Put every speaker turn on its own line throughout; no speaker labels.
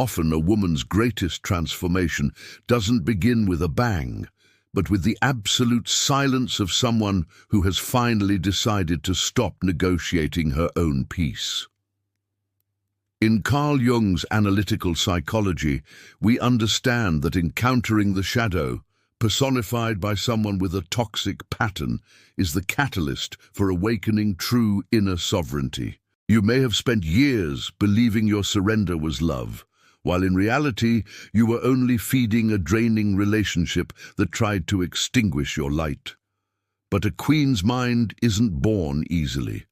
often a woman's greatest transformation doesn't begin with a bang, but with the absolute silence of someone who has finally decided to stop negotiating her own peace. In Carl Jung's analytical psychology, we understand that encountering the shadow, personified by someone with a toxic pattern, is the catalyst for awakening true inner sovereignty. You may have spent years believing your surrender was love, while in reality you were only feeding a draining relationship that tried to extinguish your light. But a queen's mind isn't born easily.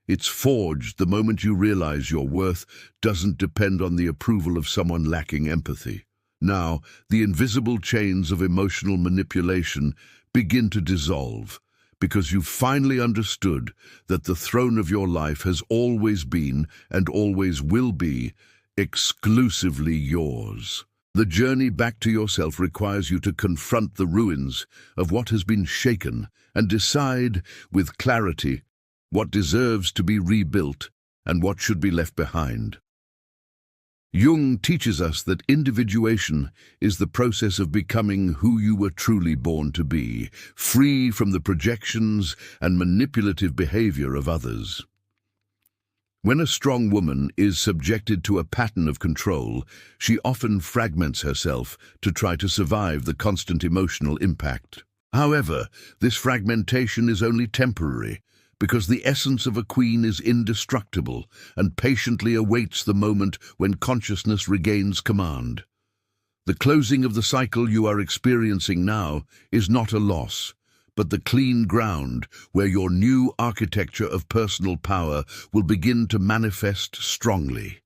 It's forged the moment you realize your worth doesn't depend on the approval of someone lacking empathy. Now, the invisible chains of emotional manipulation begin to dissolve, because you've finally understood that the throne of your life has always been, and always will be, exclusively yours. The journey back to yourself requires you to confront the ruins of what has been shaken and decide with clarity what deserves to be rebuilt and what should be left behind. Jung teaches us that individuation is the process of becoming who you were truly born to be, free from the projections and manipulative behavior of others. When a strong woman is subjected to a pattern of control, she often fragments herself to try to survive the constant emotional impact. However, this fragmentation is only temporary, because the essence of a queen is indestructible and patiently awaits the moment when consciousness regains command. The closing of the cycle you are experiencing now is not a loss, but the clean ground where your new architecture of personal power will begin to manifest strongly.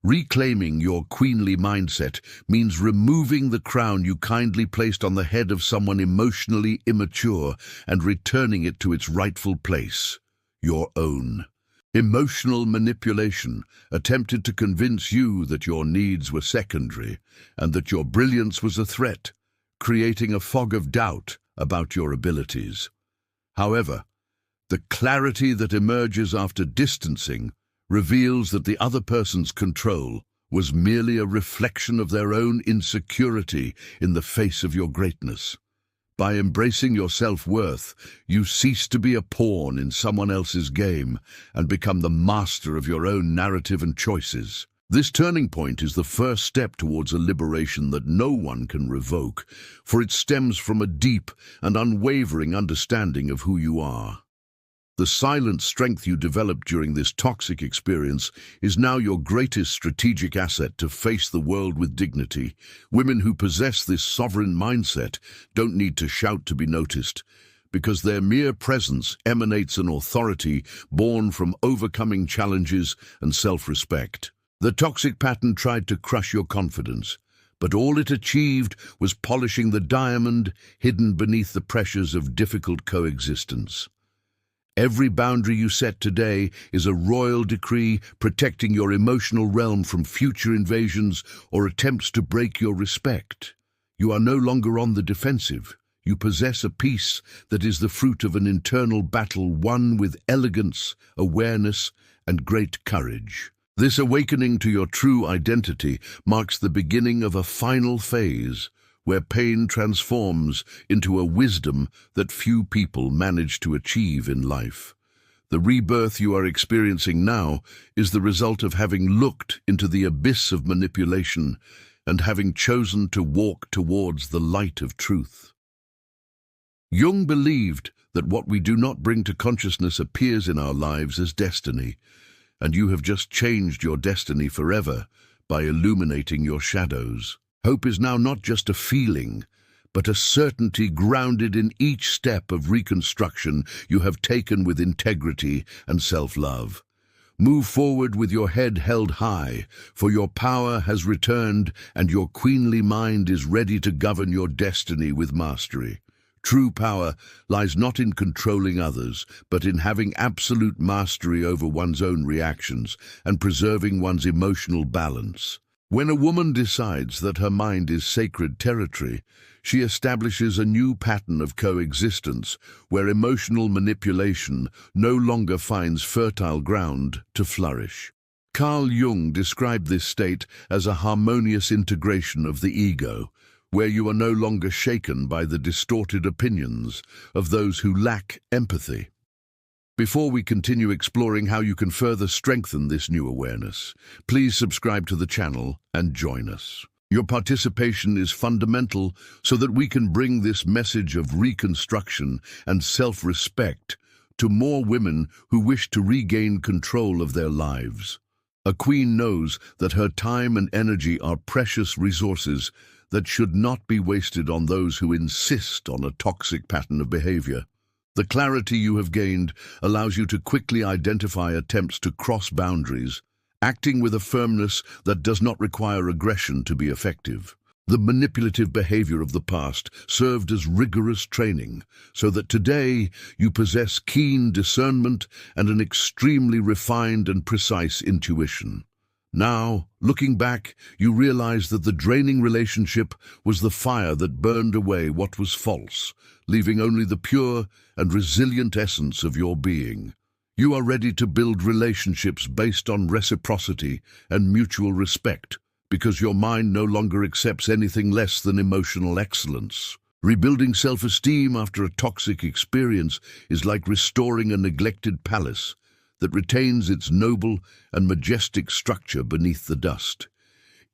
Reclaiming your queenly mindset means removing the crown you kindly placed on the head of someone emotionally immature and returning it to its rightful place, your own. Emotional manipulation attempted to convince you that your needs were secondary and that your brilliance was a threat, creating a fog of doubt about your abilities. However, the clarity that emerges after distancing reveals that the other person's control was merely a reflection of their own insecurity in the face of your greatness. By embracing your self-worth, you cease to be a pawn in someone else's game and become the master of your own narrative and choices. This turning point is the first step towards a liberation that no one can revoke, for it stems from a deep and unwavering understanding of who you are. The silent strength you developed during this toxic experience is now your greatest strategic asset to face the world with dignity. Women who possess this sovereign mindset don't need to shout to be noticed, because their mere presence emanates an authority born from overcoming challenges and self-respect. The toxic pattern tried to crush your confidence, but all it achieved was polishing the diamond hidden beneath the pressures of difficult coexistence. Every boundary you set today is a royal decree protecting your emotional realm from future invasions or attempts to break your respect. You are no longer on the defensive. You possess a peace that is the fruit of an internal battle won with elegance, awareness, and great courage. This awakening to your true identity marks the beginning of a final phase, where pain transforms into a wisdom that few people manage to achieve in life. The rebirth you are experiencing now is the result of having looked into the abyss of manipulation and having chosen to walk towards the light of truth. Jung believed that what we do not bring to consciousness appears in our lives as destiny, and you have just changed your destiny forever by illuminating your shadows. Hope is now not just a feeling, but a certainty grounded in each step of reconstruction you have taken with integrity and self-love. Move forward with your head held high, for your power has returned and your queenly mind is ready to govern your destiny with mastery. True power lies not in controlling others, but in having absolute mastery over one's own reactions and preserving one's emotional balance. When a woman decides that her mind is sacred territory, she establishes a new pattern of coexistence where emotional manipulation no longer finds fertile ground to flourish. Carl Jung described this state as a harmonious integration of the ego, where you are no longer shaken by the distorted opinions of those who lack empathy. Before we continue exploring how you can further strengthen this new awareness, please subscribe to the channel and join us. Your participation is fundamental so that we can bring this message of reconstruction and self-respect to more women who wish to regain control of their lives. A queen knows that her time and energy are precious resources that should not be wasted on those who insist on a toxic pattern of behavior. The clarity you have gained allows you to quickly identify attempts to cross boundaries, acting with a firmness that does not require aggression to be effective. The manipulative behavior of the past served as rigorous training, so that today you possess keen discernment and an extremely refined and precise intuition. Now, looking back, you realize that the draining relationship was the fire that burned away what was false, leaving only the pure and resilient essence of your being. You are ready to build relationships based on reciprocity and mutual respect, because your mind no longer accepts anything less than emotional excellence. Rebuilding self-esteem after a toxic experience is like restoring a neglected palace that retains its noble and majestic structure beneath the dust.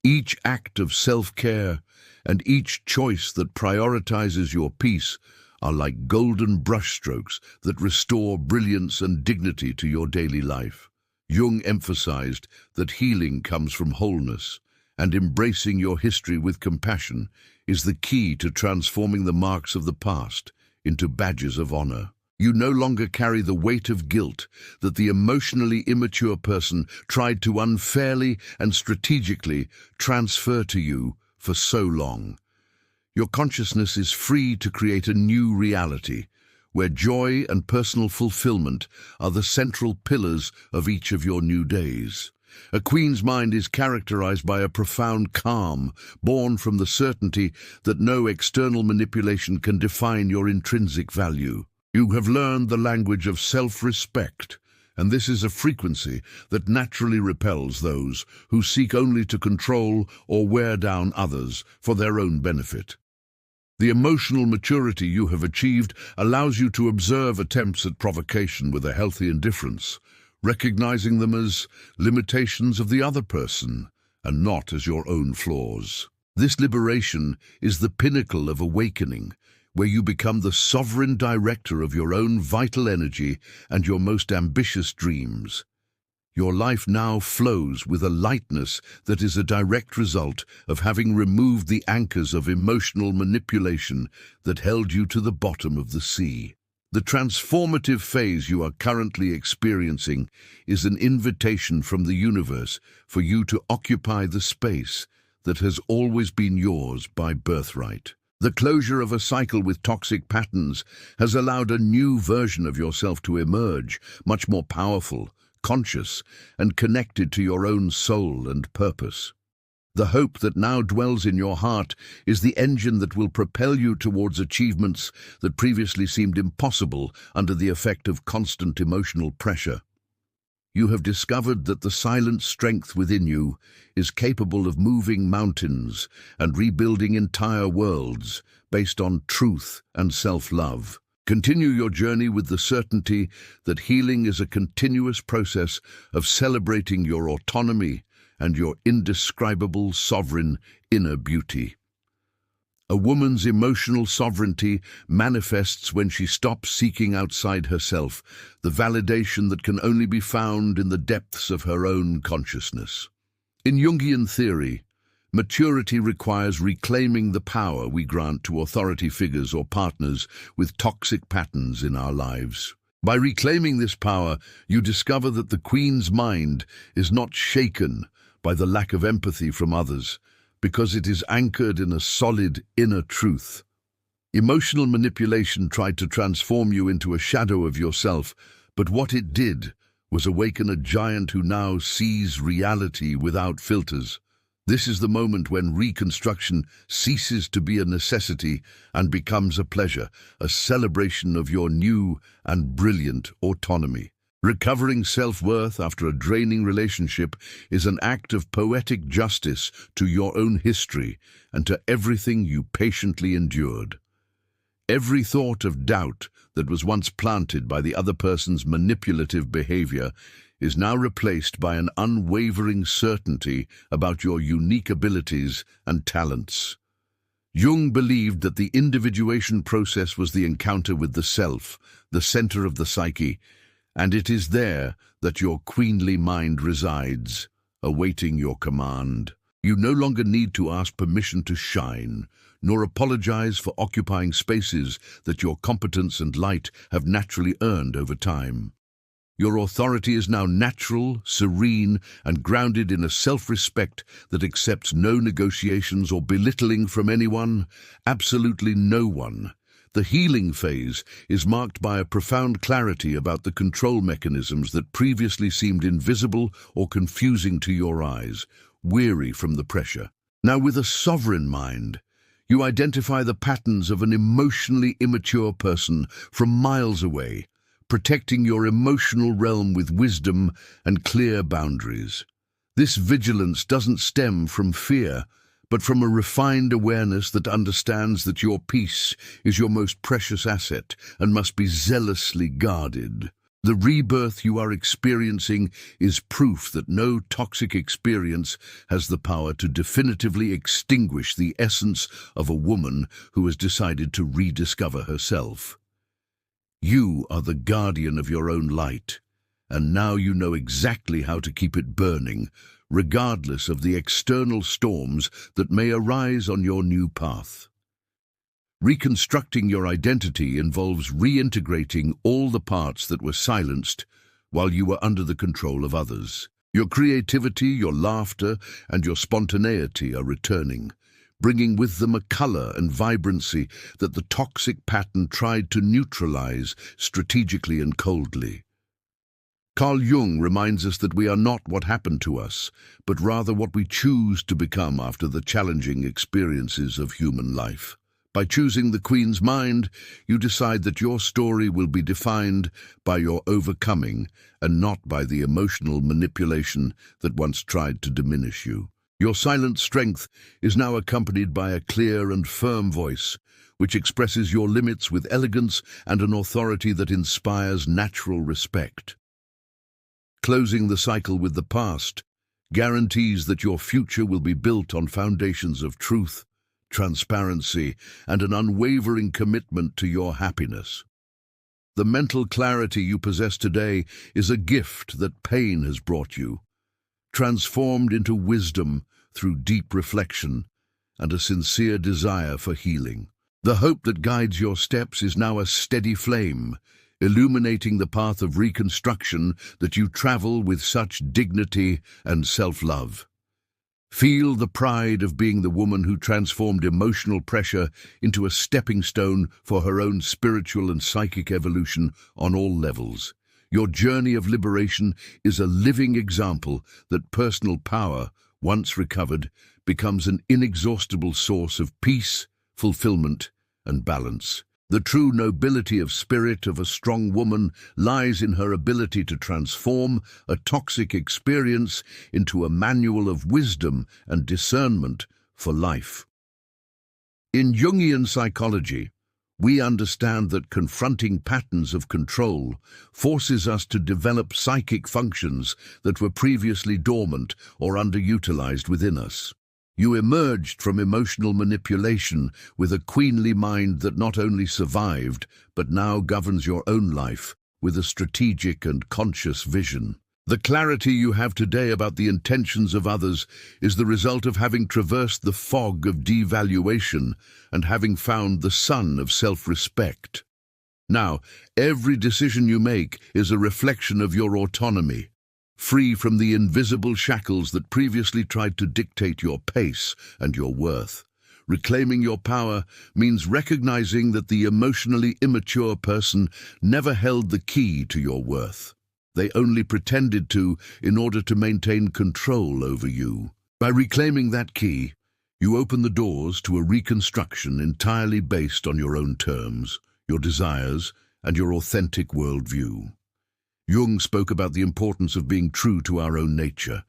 Each act of self-care and each choice that prioritizes your peace are like golden brushstrokes that restore brilliance and dignity to your daily life. Jung emphasized that healing comes from wholeness, and embracing your history with compassion is the key to transforming the marks of the past into badges of honor. You no longer carry the weight of guilt that the emotionally immature person tried to unfairly and strategically transfer to you for so long. Your consciousness is free to create a new reality, where joy and personal fulfillment are the central pillars of each of your new days. A queen's mind is characterized by a profound calm, born from the certainty that no external manipulation can define your intrinsic value. You have learned the language of self-respect, and this is a frequency that naturally repels those who seek only to control or wear down others for their own benefit. The emotional maturity you have achieved allows you to observe attempts at provocation with a healthy indifference, recognizing them as limitations of the other person and not as your own flaws. This liberation is the pinnacle of awakening, where you become the sovereign director of your own vital energy and your most ambitious dreams. Your life now flows with a lightness that is a direct result of having removed the anchors of emotional manipulation that held you to the bottom of the sea. The transformative phase you are currently experiencing is an invitation from the universe for you to occupy the space that has always been yours by birthright. The closure of a cycle with toxic patterns has allowed a new version of yourself to emerge, much more powerful, conscious, and connected to your own soul and purpose. The hope that now dwells in your heart is the engine that will propel you towards achievements that previously seemed impossible under the effect of constant emotional pressure. You have discovered that the silent strength within you is capable of moving mountains and rebuilding entire worlds based on truth and self-love. Continue your journey with the certainty that healing is a continuous process of celebrating your autonomy and your indescribable sovereign inner beauty. A woman's emotional sovereignty manifests when she stops seeking outside herself the validation that can only be found in the depths of her own consciousness. In Jungian theory, maturity requires reclaiming the power we grant to authority figures or partners with toxic patterns in our lives. By reclaiming this power, you discover that the Queen's mind is not shaken by the lack of empathy from others, because it is anchored in a solid inner truth. Emotional manipulation tried to transform you into a shadow of yourself, but what it did was awaken a giant who now sees reality without filters. This is the moment when reconstruction ceases to be a necessity and becomes a pleasure, a celebration of your new and brilliant autonomy. Recovering self-worth after a draining relationship is an act of poetic justice to your own history and to everything you patiently endured. Every thought of doubt that was once planted by the other person's manipulative behavior is now replaced by an unwavering certainty about your unique abilities and talents. Jung believed that the individuation process was the encounter with the self, the center of the psyche, and it is there that your queenly mind resides, awaiting your command. You no longer need to ask permission to shine, nor apologize for occupying spaces that your competence and light have naturally earned over time. Your authority is now natural, serene, and grounded in a self-respect that accepts no negotiations or belittling from anyone, absolutely no one. The healing phase is marked by a profound clarity about the control mechanisms that previously seemed invisible or confusing to your eyes, weary from the pressure. Now, with a sovereign mind, you identify the patterns of an emotionally immature person from miles away, protecting your emotional realm with wisdom and clear boundaries. This vigilance doesn't stem from fear, but from a refined awareness that understands that your peace is your most precious asset and must be zealously guarded. The rebirth you are experiencing is proof that no toxic experience has the power to definitively extinguish the essence of a woman who has decided to rediscover herself. You are the guardian of your own light, and now you know exactly how to keep it burning, regardless of the external storms that may arise on your new path. Reconstructing your identity involves reintegrating all the parts that were silenced while you were under the control of others. Your creativity, your laughter, and your spontaneity are returning, bringing with them a color and vibrancy that the toxic pattern tried to neutralize strategically and coldly. Carl Jung reminds us that we are not what happened to us, but rather what we choose to become after the challenging experiences of human life. By choosing the Queen's mind, you decide that your story will be defined by your overcoming and not by the emotional manipulation that once tried to diminish you. Your silent strength is now accompanied by a clear and firm voice, which expresses your limits with elegance and an authority that inspires natural respect. Closing the cycle with the past guarantees that your future will be built on foundations of truth, transparency, and an unwavering commitment to your happiness. The mental clarity you possess today is a gift that pain has brought you, transformed into wisdom through deep reflection and a sincere desire for healing. The hope that guides your steps is now a steady flame, illuminating the path of reconstruction that you travel with such dignity and self-love. Feel the pride of being the woman who transformed emotional pressure into a stepping stone for her own spiritual and psychic evolution on all levels. Your journey of liberation is a living example that personal power, once recovered, becomes an inexhaustible source of peace, fulfillment, and balance. The true nobility of spirit of a strong woman lies in her ability to transform a toxic experience into a manual of wisdom and discernment for life. In Jungian psychology, we understand that confronting patterns of control forces us to develop psychic functions that were previously dormant or underutilized within us. You emerged from emotional manipulation with a queenly mind that not only survived, but now governs your own life with a strategic and conscious vision. The clarity you have today about the intentions of others is the result of having traversed the fog of devaluation and having found the sun of self-respect. Now, every decision you make is a reflection of your autonomy, free from the invisible shackles that previously tried to dictate your pace and your worth. Reclaiming your power means recognizing that the emotionally immature person never held the key to your worth. They only pretended to in order to maintain control over you. By reclaiming that key, you open the doors to a reconstruction entirely based on your own terms, your desires, and your authentic worldview. Jung spoke about the importance of being true to our own nature,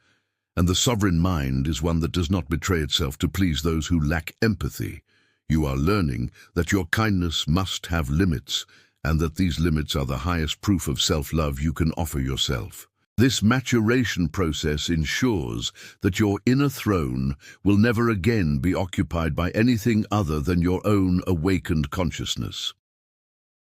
and the sovereign mind is one that does not betray itself to please those who lack empathy. You are learning that your kindness must have limits, and that these limits are the highest proof of self-love you can offer yourself. This maturation process ensures that your inner throne will never again be occupied by anything other than your own awakened consciousness.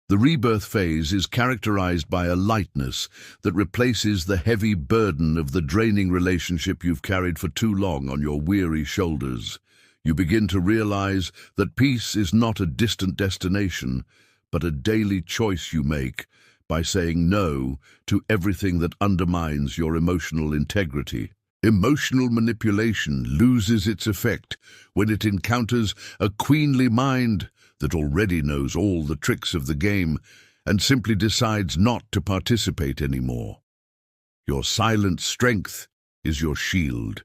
The rebirth phase is characterized by a lightness that replaces the heavy burden of the draining relationship you've carried for too long on your weary shoulders. You begin to realize that peace is not a distant destination, but a daily choice you make by saying no to everything that undermines your emotional integrity. Emotional manipulation loses its effect when it encounters a queenly mind that already knows all the tricks of the game and simply decides not to participate anymore. Your silent strength is your shield,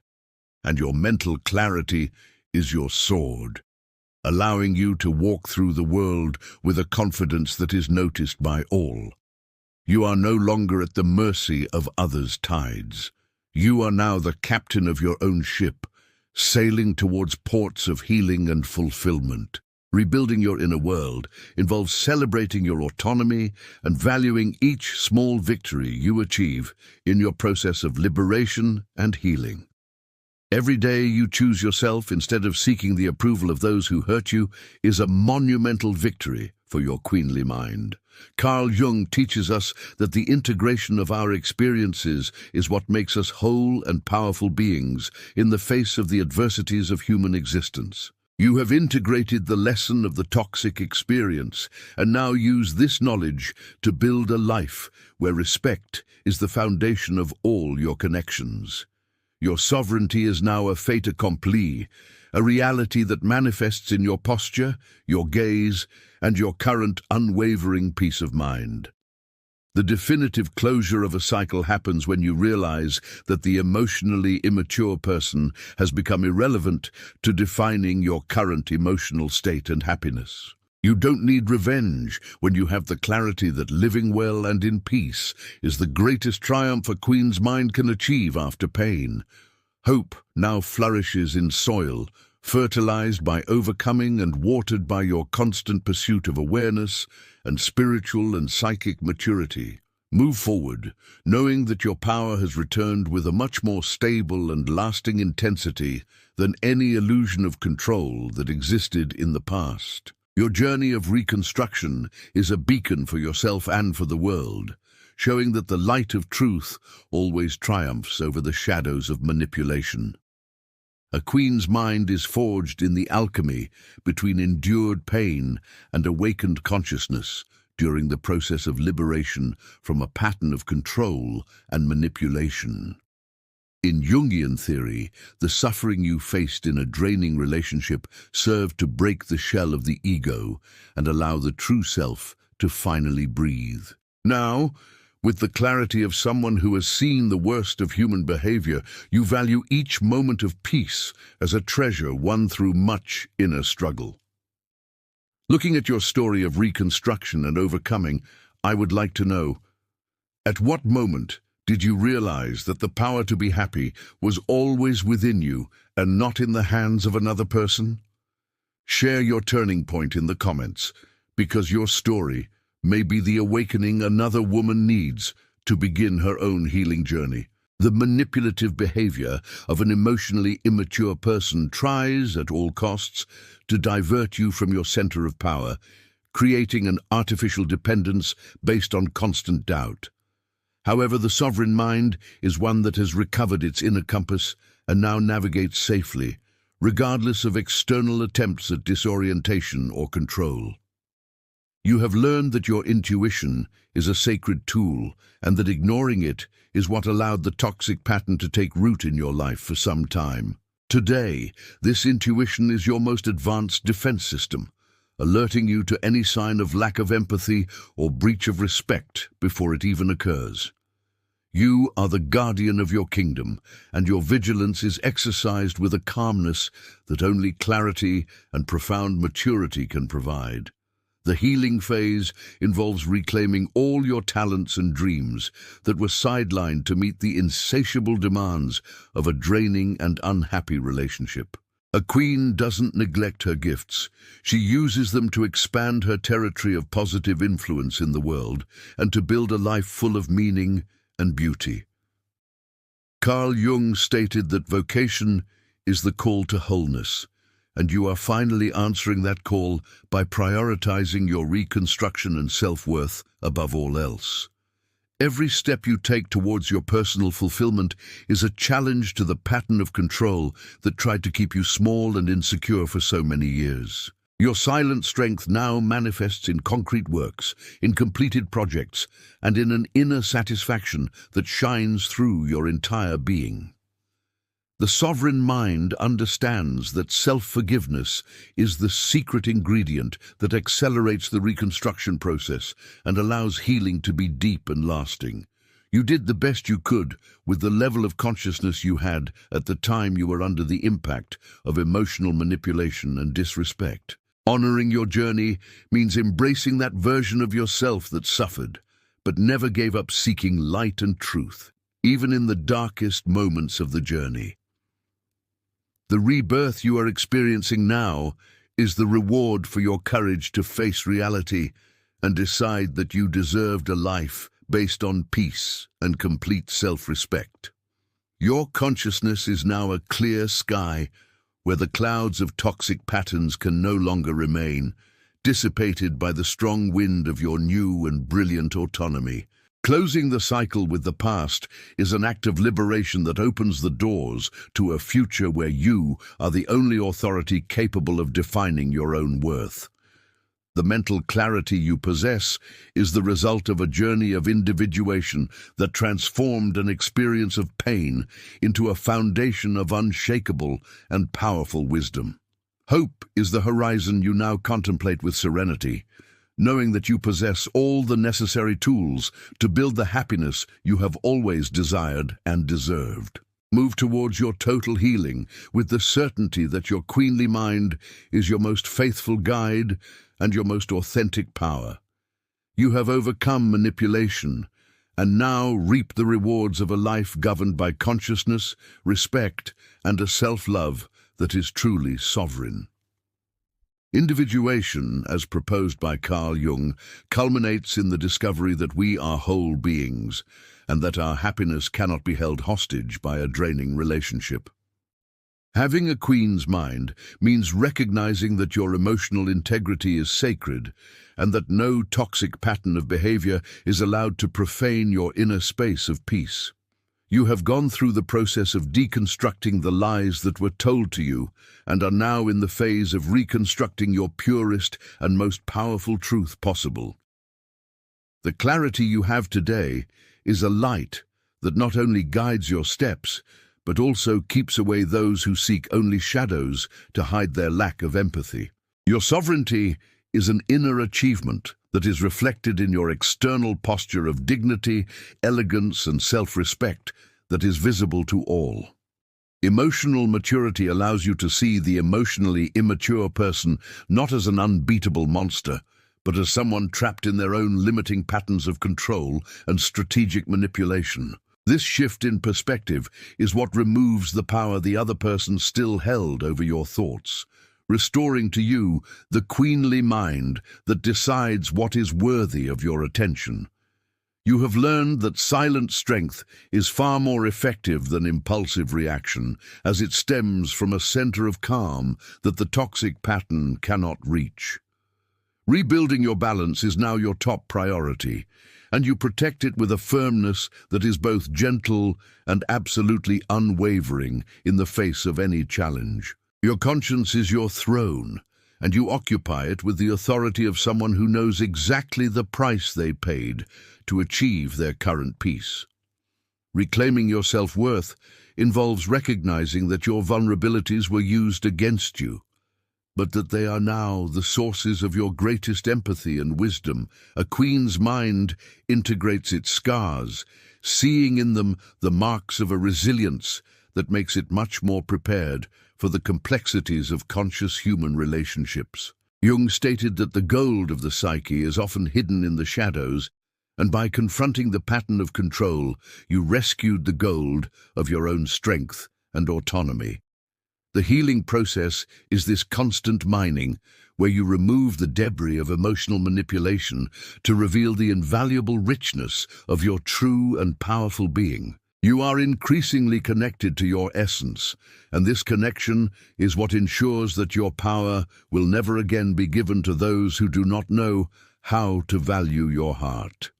and your mental clarity is your sword, allowing you to walk through the world with a confidence that is noticed by all. You are no longer at the mercy of others' tides. You are now the captain of your own ship, sailing towards ports of healing and fulfillment. Rebuilding your inner world involves celebrating your autonomy and valuing each small victory you achieve in your process of liberation and healing. Every day you choose yourself instead of seeking the approval of those who hurt you is a monumental victory for your queenly mind. Carl Jung teaches us that the integration of our experiences is what makes us whole and powerful beings in the face of the adversities of human existence. You have integrated the lesson of the toxic experience and now use this knowledge to build a life where respect is the foundation of all your connections. Your sovereignty is now a fait accompli, a reality that manifests in your posture, your gaze, and your current unwavering peace of mind. The definitive closure of a cycle happens when you realize that the emotionally immature person has become irrelevant to defining your current emotional state and happiness. You don't need revenge when you have the clarity that living well and in peace is the greatest triumph a queen's mind can achieve after pain. Hope now flourishes in soil, fertilized by overcoming and watered by your constant pursuit of awareness and spiritual and psychic maturity. Move forward, knowing that your power has returned with a much more stable and lasting intensity than any illusion of control that existed in the past. Your journey of reconstruction is a beacon for yourself and for the world, showing that the light of truth always triumphs over the shadows of manipulation. A queen's mind is forged in the alchemy between endured pain and awakened consciousness during the process of liberation from a pattern of control and manipulation. In Jungian theory, the suffering you faced in a draining relationship served to break the shell of the ego and allow the true self to finally breathe. Now, with the clarity of someone who has seen the worst of human behavior, you value each moment of peace as a treasure won through much inner struggle. Looking at your story of reconstruction and overcoming, I would like to know, at what moment did you realize that the power to be happy was always within you and not in the hands of another person? Share your turning point in the comments, because your story may be the awakening another woman needs to begin her own healing journey. The manipulative behavior of an emotionally immature person tries, at all costs, to divert you from your center of power, creating an artificial dependence based on constant doubt. However, the sovereign mind is one that has recovered its inner compass and now navigates safely, regardless of external attempts at disorientation or control. You have learned that your intuition is a sacred tool and that ignoring it is what allowed the toxic pattern to take root in your life for some time. Today, this intuition is your most advanced defense system, alerting you to any sign of lack of empathy or breach of respect before it even occurs. You are the guardian of your kingdom, and your vigilance is exercised with a calmness that only clarity and profound maturity can provide. The healing phase involves reclaiming all your talents and dreams that were sidelined to meet the insatiable demands of a draining and unhappy relationship. A queen doesn't neglect her gifts. She uses them to expand her territory of positive influence in the world and to build a life full of meaning and beauty. Carl Jung stated that vocation is the call to wholeness, and you are finally answering that call by prioritizing your reconstruction and self-worth above all else. Every step you take towards your personal fulfillment is a challenge to the pattern of control that tried to keep you small and insecure for so many years. Your silent strength now manifests in concrete works, in completed projects, and in an inner satisfaction that shines through your entire being. The sovereign mind understands that self-forgiveness is the secret ingredient that accelerates the reconstruction process and allows healing to be deep and lasting. You did the best you could with the level of consciousness you had at the time you were under the impact of emotional manipulation and disrespect. Honoring your journey means embracing that version of yourself that suffered, but never gave up seeking light and truth, even in the darkest moments of the journey. The rebirth you are experiencing now is the reward for your courage to face reality and decide that you deserved a life based on peace and complete self-respect. Your consciousness is now a clear sky where the clouds of toxic patterns can no longer remain, dissipated by the strong wind of your new and brilliant autonomy. Closing the cycle with the past is an act of liberation that opens the doors to a future where you are the only authority capable of defining your own worth. The mental clarity you possess is the result of a journey of individuation that transformed an experience of pain into a foundation of unshakable and powerful wisdom. Hope is the horizon you now contemplate with serenity, knowing that you possess all the necessary tools to build the happiness you have always desired and deserved. Move towards your total healing with the certainty that your queenly mind is your most faithful guide and your most authentic power. You have overcome manipulation and now reap the rewards of a life governed by consciousness, respect, and a self-love that is truly sovereign. Individuation, as proposed by Carl Jung, culminates in the discovery that we are whole beings and that our happiness cannot be held hostage by a draining relationship. Having a queen's mind means recognizing that your emotional integrity is sacred and that no toxic pattern of behavior is allowed to profane your inner space of peace. You have gone through the process of deconstructing the lies that were told to you and are now in the phase of reconstructing your purest and most powerful truth possible. The clarity you have today is a light that not only guides your steps, but also keeps away those who seek only shadows to hide their lack of empathy. Your sovereignty is an inner achievement that is reflected in your external posture of dignity, elegance, and self-respect that is visible to all. Emotional maturity allows you to see the emotionally immature person not as an unbeatable monster, but as someone trapped in their own limiting patterns of control and strategic manipulation. This shift in perspective is what removes the power the other person still held over your thoughts, restoring to you the queenly mind that decides what is worthy of your attention. You have learned that silent strength is far more effective than impulsive reaction, as it stems from a center of calm that the toxic pattern cannot reach. Rebuilding your balance is now your top priority, and you protect it with a firmness that is both gentle and absolutely unwavering in the face of any challenge. Your conscience is your throne, and you occupy it with the authority of someone who knows exactly the price they paid to achieve their current peace. Reclaiming your self-worth involves recognizing that your vulnerabilities were used against you, but that they are now the sources of your greatest empathy and wisdom. A queen's mind integrates its scars, seeing in them the marks of a resilience that makes it much more prepared for the complexities of conscious human relationships. Jung stated that the gold of the psyche is often hidden in the shadows, and by confronting the pattern of control, you rescued the gold of your own strength and autonomy. The healing process is this constant mining, where you remove the debris of emotional manipulation to reveal the invaluable richness of your true and powerful being. You are increasingly connected to your essence, and this connection is what ensures that your power will never again be given to those who do not know how to value your heart.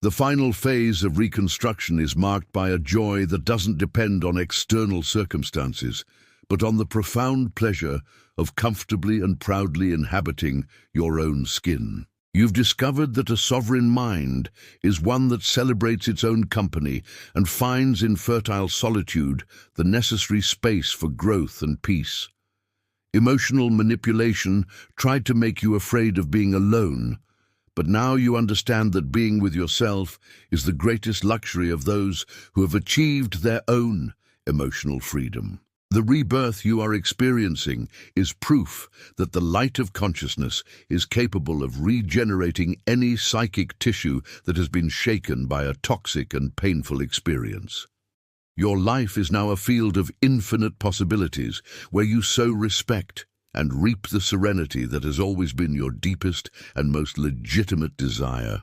The final phase of reconstruction is marked by a joy that doesn't depend on external circumstances, but on the profound pleasure of comfortably and proudly inhabiting your own skin. You've discovered that a sovereign mind is one that celebrates its own company and finds in fertile solitude the necessary space for growth and peace. Emotional manipulation tried to make you afraid of being alone, but now you understand that being with yourself is the greatest luxury of those who have achieved their own emotional freedom. The rebirth you are experiencing is proof that the light of consciousness is capable of regenerating any psychic tissue that has been shaken by a toxic and painful experience. Your life is now a field of infinite possibilities, where you sow respect and reap the serenity that has always been your deepest and most legitimate desire.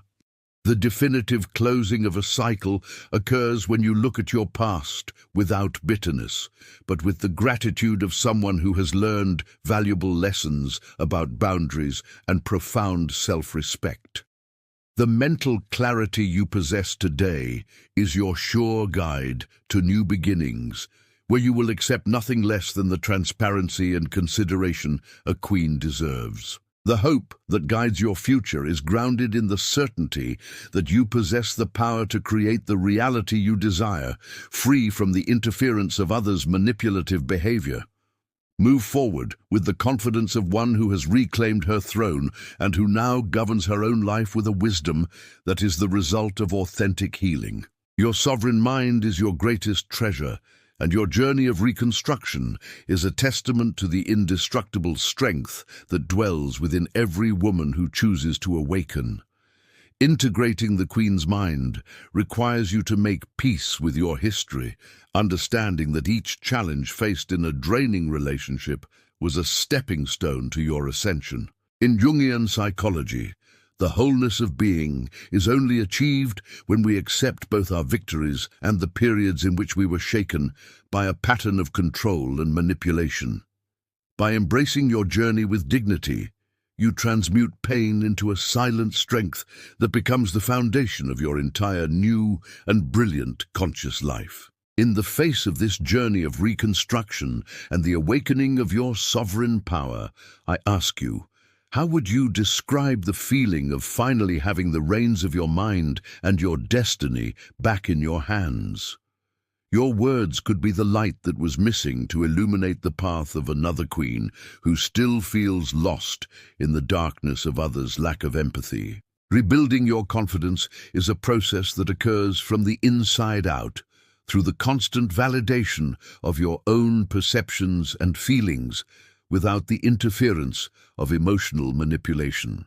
The definitive closing of a cycle occurs when you look at your past without bitterness, but with the gratitude of someone who has learned valuable lessons about boundaries and profound self-respect. The mental clarity you possess today is your sure guide to new beginnings, where you will accept nothing less than the transparency and consideration a queen deserves. The hope that guides your future is grounded in the certainty that you possess the power to create the reality you desire, free from the interference of others' manipulative behavior. Move forward with the confidence of one who has reclaimed her throne and who now governs her own life with a wisdom that is the result of authentic healing. Your sovereign mind is your greatest treasure, and your journey of reconstruction is a testament to the indestructible strength that dwells within every woman who chooses to awaken. Integrating the Queen's mind requires you to make peace with your history, understanding that each challenge faced in a draining relationship was a stepping stone to your ascension. In Jungian psychology, the wholeness of being is only achieved when we accept both our victories and the periods in which we were shaken by a pattern of control and manipulation. By embracing your journey with dignity, you transmute pain into a silent strength that becomes the foundation of your entire new and brilliant conscious life. In the face of this journey of reconstruction and the awakening of your sovereign power, I ask you, how would you describe the feeling of finally having the reins of your mind and your destiny back in your hands? Your words could be the light that was missing to illuminate the path of another queen who still feels lost in the darkness of others' lack of empathy. Rebuilding your confidence is a process that occurs from the inside out, through the constant validation of your own perceptions and feelings, without the interference of emotional manipulation.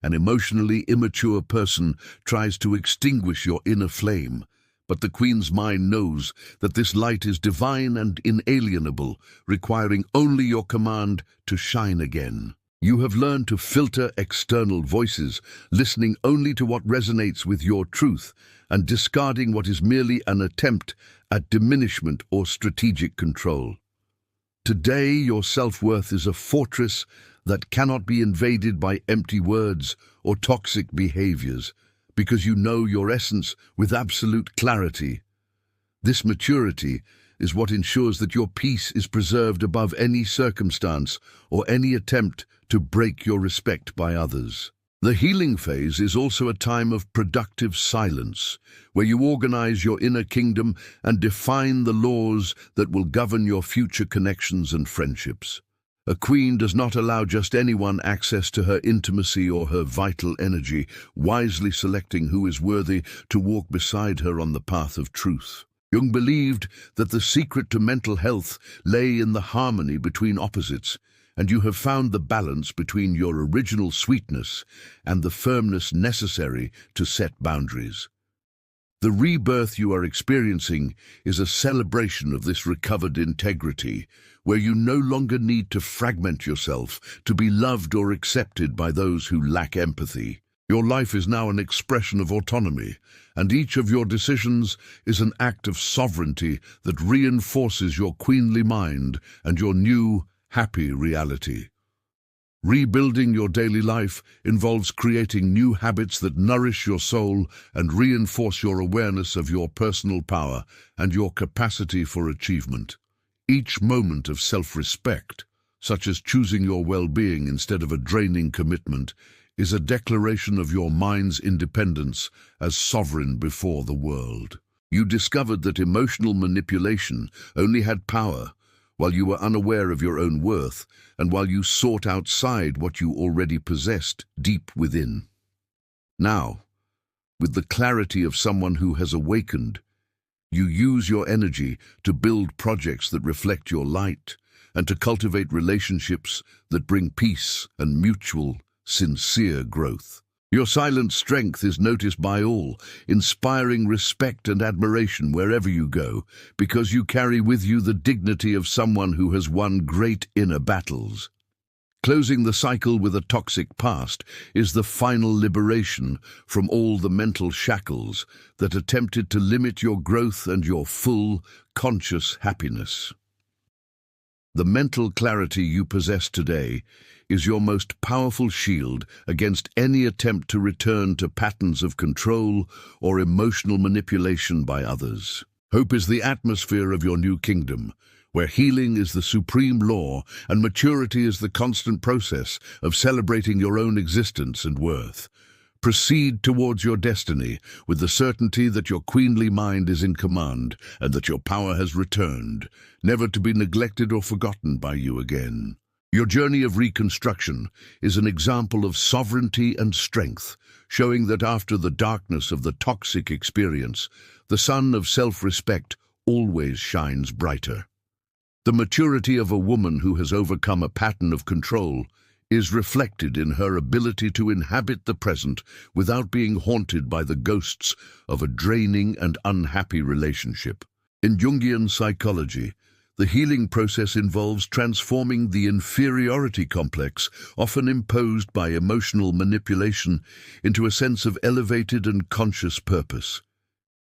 An emotionally immature person tries to extinguish your inner flame, but the Queen's mind knows that this light is divine and inalienable, requiring only your command to shine again. You have learned to filter external voices, listening only to what resonates with your truth, and discarding what is merely an attempt at diminishment or strategic control. Today, your self-worth is a fortress that cannot be invaded by empty words or toxic behaviors, because you know your essence with absolute clarity. This maturity is what ensures that your peace is preserved above any circumstance or any attempt to break your respect by others. The healing phase is also a time of productive silence, where you organize your inner kingdom and define the laws that will govern your future connections and friendships. A queen does not allow just anyone access to her intimacy or her vital energy, wisely selecting who is worthy to walk beside her on the path of truth. Jung believed that the secret to mental health lay in the harmony between opposites, and you have found the balance between your original sweetness and the firmness necessary to set boundaries. The rebirth you are experiencing is a celebration of this recovered integrity, where you no longer need to fragment yourself to be loved or accepted by those who lack empathy. Your life is now an expression of autonomy, and each of your decisions is an act of sovereignty that reinforces your queenly mind and your new, happy reality. Rebuilding your daily life involves creating new habits that nourish your soul and reinforce your awareness of your personal power and your capacity for achievement. Each moment of self-respect, such as choosing your well-being instead of a draining commitment, is a declaration of your mind's independence as sovereign before the world. You discovered that emotional manipulation only had power while you were unaware of your own worth, and while you sought outside what you already possessed deep within. Now, with the clarity of someone who has awakened, you use your energy to build projects that reflect your light, and to cultivate relationships that bring peace and mutual, sincere growth. Your silent strength is noticed by all, inspiring respect and admiration wherever you go, because you carry with you the dignity of someone who has won great inner battles. Closing the cycle with a toxic past is the final liberation from all the mental shackles that attempted to limit your growth and your full, conscious happiness. The mental clarity you possess today is your most powerful shield against any attempt to return to patterns of control or emotional manipulation by others. Hope is the atmosphere of your new kingdom, where healing is the supreme law and maturity is the constant process of celebrating your own existence and worth. Proceed towards your destiny with the certainty that your queenly mind is in command and that your power has returned, never to be neglected or forgotten by you again. Your journey of reconstruction is an example of sovereignty and strength, showing that after the darkness of the toxic experience, the sun of self-respect always shines brighter. The maturity of a woman who has overcome a pattern of control is reflected in her ability to inhabit the present without being haunted by the ghosts of a draining and unhappy relationship. In Jungian psychology, the healing process involves transforming the inferiority complex, often imposed by emotional manipulation, into a sense of elevated and conscious purpose.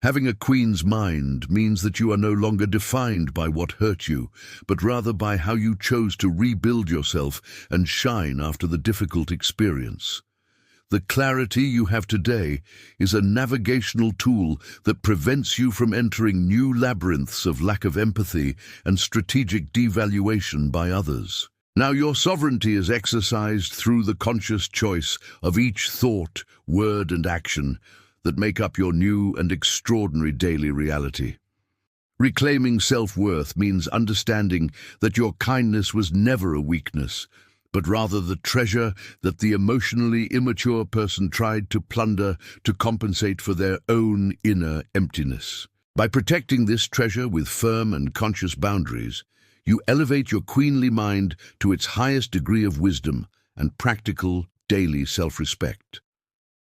Having a queen's mind means that you are no longer defined by what hurt you, but rather by how you chose to rebuild yourself and shine after the difficult experience. The clarity you have today is a navigational tool that prevents you from entering new labyrinths of lack of empathy and strategic devaluation by others. Now your sovereignty is exercised through the conscious choice of each thought, word, and action that make up your new and extraordinary daily reality. Reclaiming self-worth means understanding that your kindness was never a weakness, but rather the treasure that the emotionally immature person tried to plunder to compensate for their own inner emptiness. By protecting this treasure with firm and conscious boundaries, you elevate your queenly mind to its highest degree of wisdom and practical daily self-respect.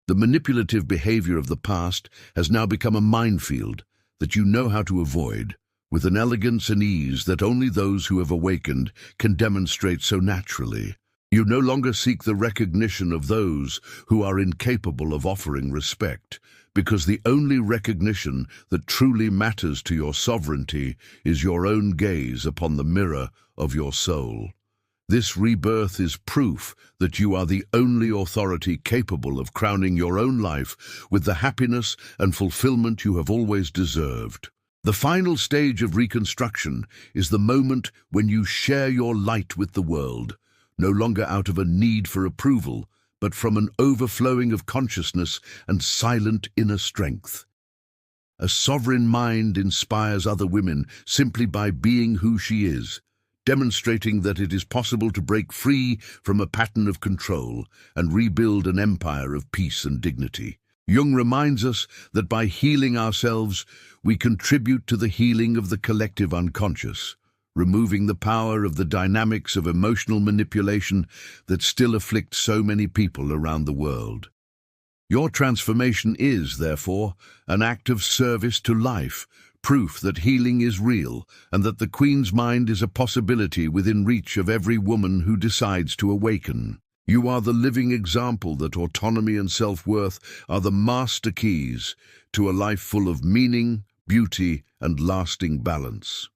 The manipulative behavior of the past has now become a minefield that you know how to avoid, with an elegance and ease that only those who have awakened can demonstrate so naturally. You no longer seek the recognition of those who are incapable of offering respect, because the only recognition that truly matters to your sovereignty is your own gaze upon the mirror of your soul. This rebirth is proof that you are the only authority capable of crowning your own life with the happiness and fulfillment you have always deserved. The final stage of reconstruction is the moment when you share your light with the world, no longer out of a need for approval, but from an overflowing of consciousness and silent inner strength. A sovereign mind inspires other women simply by being who she is, demonstrating that it is possible to break free from a pattern of control and rebuild an empire of peace and dignity. Jung reminds us that by healing ourselves, we contribute to the healing of the collective unconscious, removing the power of the dynamics of emotional manipulation that still afflict so many people around the world. Your transformation is, therefore, an act of service to life, proof that healing is real and that the Queen's mind is a possibility within reach of every woman who decides to awaken. You are the living example that autonomy and self-worth are the master keys to a life full of meaning, beauty, and lasting balance.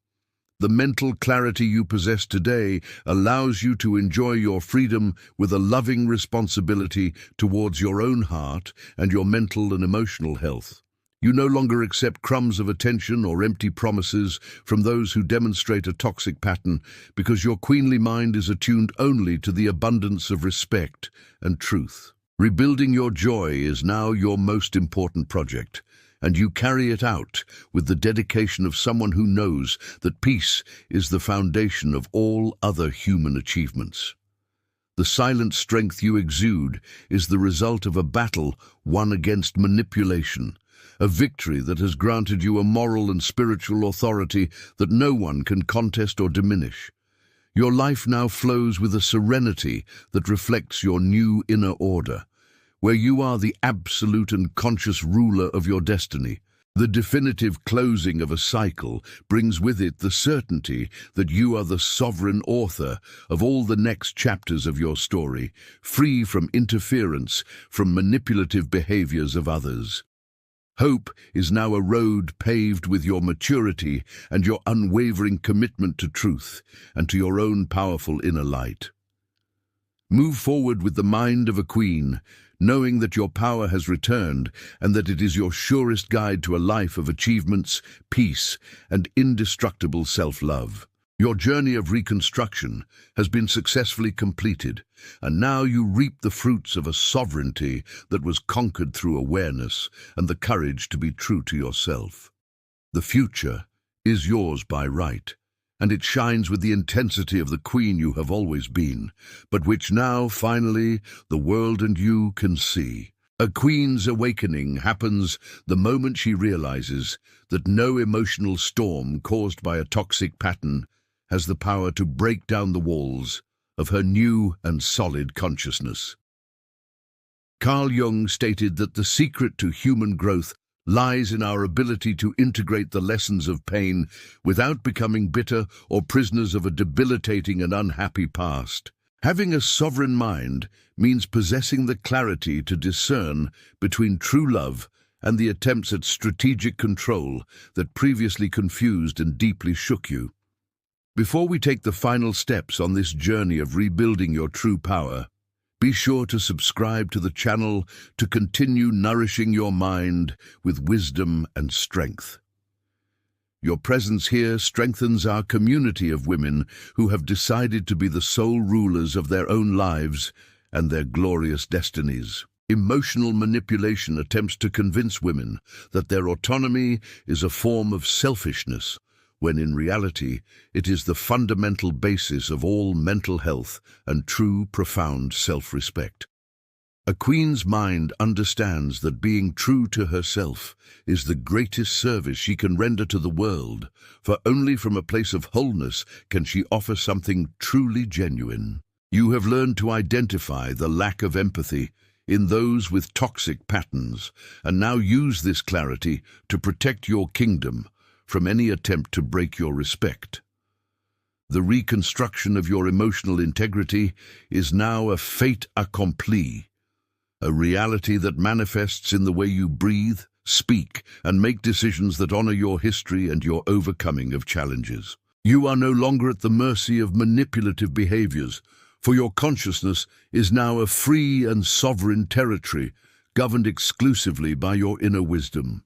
The mental clarity you possess today allows you to enjoy your freedom with a loving responsibility towards your own heart and your mental and emotional health. You no longer accept crumbs of attention or empty promises from those who demonstrate a toxic pattern because your queenly mind is attuned only to the abundance of respect and truth. Rebuilding your joy is now your most important project, and you carry it out with the dedication of someone who knows that peace is the foundation of all other human achievements. The silent strength you exude is the result of a battle won against manipulation, a victory that has granted you a moral and spiritual authority that no one can contest or diminish. Your life now flows with a serenity that reflects your new inner order, where you are the absolute and conscious ruler of your destiny. The definitive closing of a cycle brings with it the certainty that you are the sovereign author of all the next chapters of your story, free from interference from manipulative behaviors of others. Hope is now a road paved with your maturity and your unwavering commitment to truth and to your own powerful inner light. Move forward with the mind of a queen, knowing that your power has returned and that it is your surest guide to a life of achievements, peace, and indestructible self-love. Your journey of reconstruction has been successfully completed, and now you reap the fruits of a sovereignty that was conquered through awareness and the courage to be true to yourself. The future is yours by right, and it shines with the intensity of the queen you have always been, but which now, finally, the world and you can see. A queen's awakening happens the moment she realizes that no emotional storm caused by a toxic pattern has the power to break down the walls of her new and solid consciousness. Carl Jung stated that the secret to human growth lies in our ability to integrate the lessons of pain without becoming bitter or prisoners of a debilitating and unhappy past. Having a sovereign mind means possessing the clarity to discern between true love and the attempts at strategic control that previously confused and deeply shook you. Before we take the final steps on this journey of rebuilding your true power, be sure to subscribe to the channel to continue nourishing your mind with wisdom and strength. Your presence here strengthens our community of women who have decided to be the sole rulers of their own lives and their glorious destinies. Emotional manipulation attempts to convince women that their autonomy is a form of selfishness, when in reality it is the fundamental basis of all mental health and true, profound self-respect. A queen's mind understands that being true to herself is the greatest service she can render to the world, for only from a place of wholeness can she offer something truly genuine. You have learned to identify the lack of empathy in those with toxic patterns, and now use this clarity to protect your kingdom from any attempt to break your respect. The reconstruction of your emotional integrity is now a fait accompli, a reality that manifests in the way you breathe, speak, and make decisions that honor your history and your overcoming of challenges. You are no longer at the mercy of manipulative behaviors, for your consciousness is now a free and sovereign territory, governed exclusively by your inner wisdom.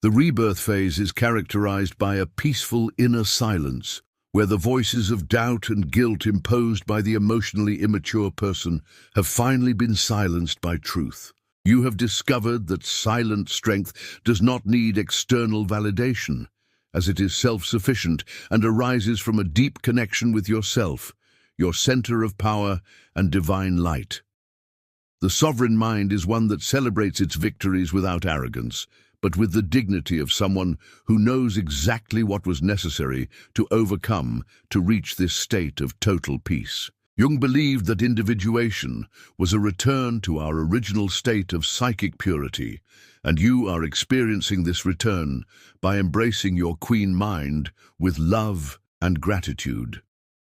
The rebirth phase is characterized by a peaceful inner silence, where the voices of doubt and guilt imposed by the emotionally immature person have finally been silenced by truth. You have discovered that silent strength does not need external validation, as it is self-sufficient and arises from a deep connection with yourself, your center of power and divine light. The sovereign mind is one that celebrates its victories without arrogance, but with the dignity of someone who knows exactly what was necessary to reach this state of total peace. Jung believed that individuation was a return to our original state of psychic purity, and you are experiencing this return by embracing your queen mind with love and gratitude.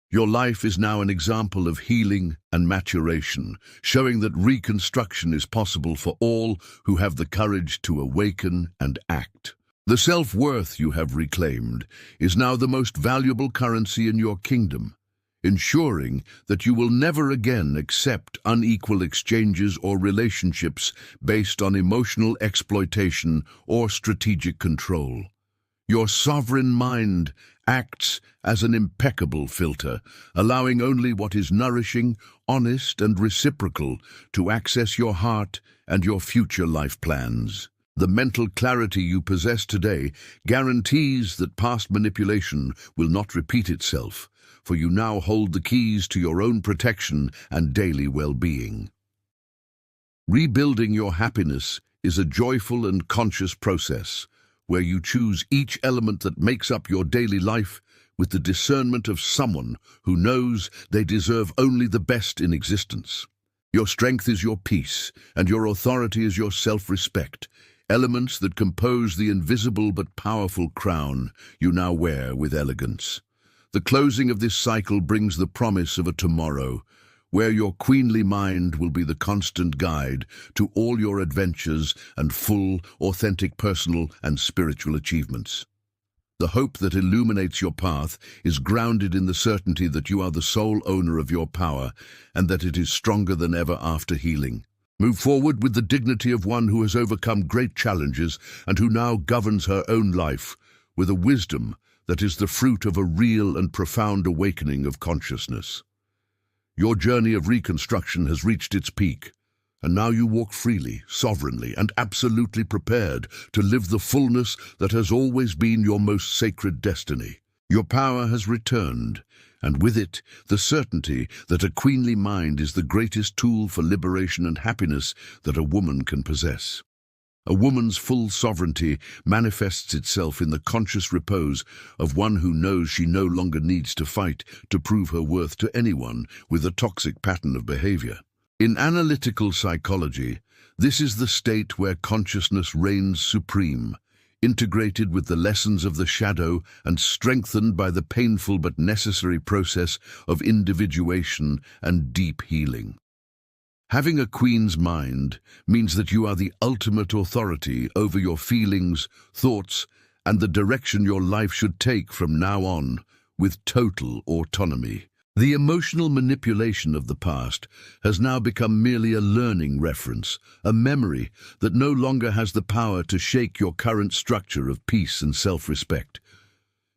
Your life is now an example of healing and maturation, showing that reconstruction is possible for all who have the courage to awaken and act. The self-worth you have reclaimed is now the most valuable currency in your kingdom, ensuring that you will never again accept unequal exchanges or relationships based on emotional exploitation or strategic control. Your sovereign mind acts as an impeccable filter, allowing only what is nourishing, honest, and reciprocal to access your heart and your future life plans. The mental clarity you possess today guarantees that past manipulation will not repeat itself, for you now hold the keys to your own protection and daily well-being. Rebuilding your happiness is a joyful and conscious process, where you choose each element that makes up your daily life with the discernment of someone who knows they deserve only the best in existence. Your strength is your peace, and your authority is your self-respect, elements that compose the invisible but powerful crown you now wear with elegance. The closing of this cycle brings the promise of a tomorrow, where your queenly mind will be the constant guide to all your adventures and full, authentic personal and spiritual achievements. The hope that illuminates your path is grounded in the certainty that you are the sole owner of your power and that it is stronger than ever after healing. Move forward with the dignity of one who has overcome great challenges and who now governs her own life with a wisdom that is the fruit of a real and profound awakening of consciousness. Your journey of reconstruction has reached its peak, and now you walk freely, sovereignly, and absolutely prepared to live the fullness that has always been your most sacred destiny. Your power has returned, and with it, the certainty that a queenly mind is the greatest tool for liberation and happiness that a woman can possess. A woman's full sovereignty manifests itself in the conscious repose of one who knows she no longer needs to fight to prove her worth to anyone with a toxic pattern of behavior. In analytical psychology, this is the state where consciousness reigns supreme, integrated with the lessons of the shadow and strengthened by the painful but necessary process of individuation and deep healing. Having a queen's mind means that you are the ultimate authority over your feelings, thoughts, and the direction your life should take from now on, with total autonomy. The emotional manipulation of the past has now become merely a learning reference, a memory that no longer has the power to shake your current structure of peace and self-respect.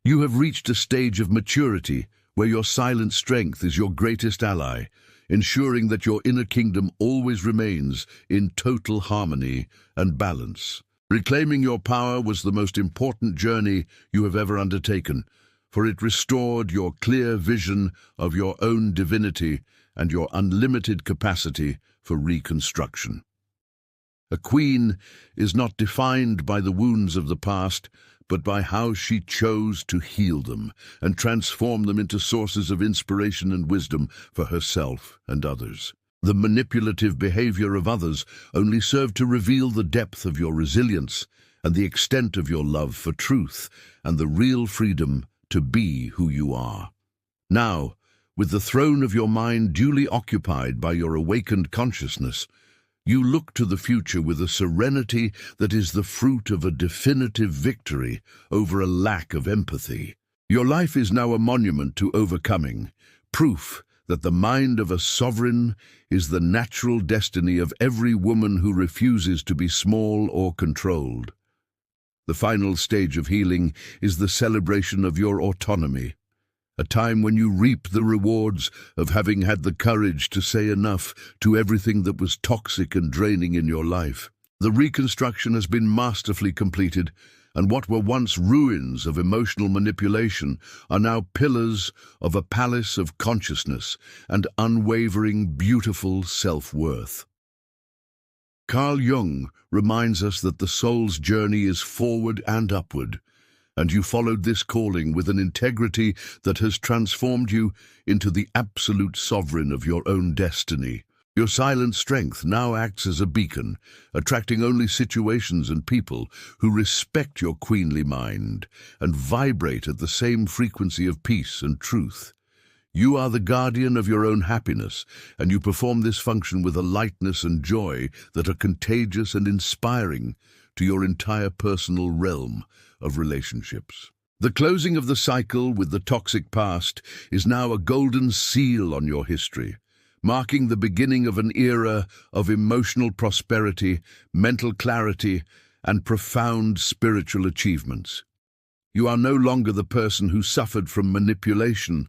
You have reached a stage of maturity where your silent strength is your greatest ally, ensuring that your inner kingdom always remains in total harmony and balance. Reclaiming your power was the most important journey you have ever undertaken, for it restored your clear vision of your own divinity and your unlimited capacity for reconstruction. A queen is not defined by the wounds of the past, but by how she chose to heal them and transform them into sources of inspiration and wisdom for herself and others. The manipulative behavior of others only served to reveal the depth of your resilience and the extent of your love for truth and the real freedom to be who you are. Now, with the throne of your mind duly occupied by your awakened consciousness, you look to the future with a serenity that is the fruit of a definitive victory over a lack of empathy. Your life is now a monument to overcoming, proof that the mind of a sovereign is the natural destiny of every woman who refuses to be small or controlled. The final stage of healing is the celebration of your autonomy, a time when you reap the rewards of having had the courage to say enough to everything that was toxic and draining in your life. The reconstruction has been masterfully completed, and what were once ruins of emotional manipulation are now pillars of a palace of consciousness and unwavering, beautiful self-worth. Carl Jung reminds us that the soul's journey is forward and upward, and you followed this calling with an integrity that has transformed you into the absolute sovereign of your own destiny. Your silent strength now acts as a beacon, attracting only situations and people who respect your queenly mind and vibrate at the same frequency of peace and truth. You are the guardian of your own happiness, and you perform this function with a lightness and joy that are contagious and inspiring to your entire personal realm of relationships. The closing of the cycle with the toxic past is now a golden seal on your history, marking the beginning of an era of emotional prosperity, mental clarity, and profound spiritual achievements. You are no longer the person who suffered from manipulation.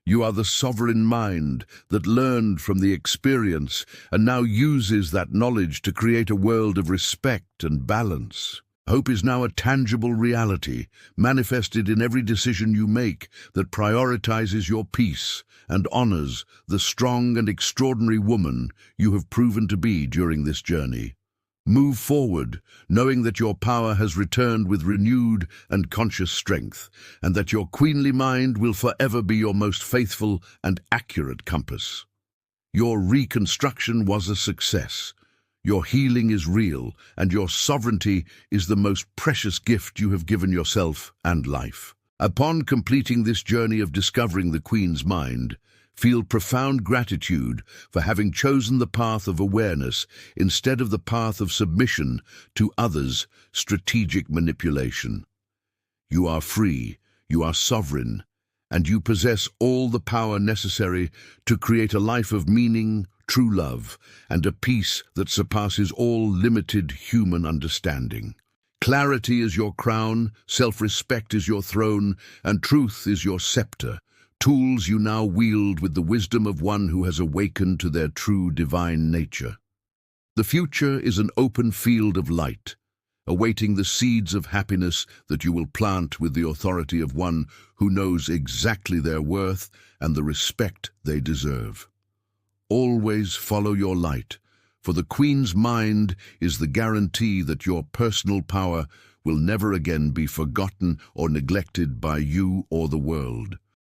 You are the sovereign mind that learned from the experience and now uses that knowledge to create a world of respect and balance. Hope is now a tangible reality, manifested in every decision you make that prioritizes your peace and honors the strong and extraordinary woman you have proven to be during this journey. Move forward, knowing that your power has returned with renewed and conscious strength, and that your queenly mind will forever be your most faithful and accurate compass. Your reconstruction was a success. Your healing is real, and your sovereignty is the most precious gift you have given yourself and life. Upon completing this journey of discovering the Queen's mind, feel profound gratitude for having chosen the path of awareness instead of the path of submission to others' strategic manipulation. You are free, you are sovereign, and you possess all the power necessary to create a life of meaning, true love, and a peace that surpasses all limited human understanding. Clarity is your crown, self-respect is your throne, and truth is your scepter, tools you now wield with the wisdom of one who has awakened to their true divine nature. The future is an open field of light, awaiting the seeds of happiness that you will plant with the authority of one who knows exactly their worth and the respect they deserve. Always follow your light, for the Queen's mind is the guarantee that your personal power will never again be forgotten or neglected by you or the world.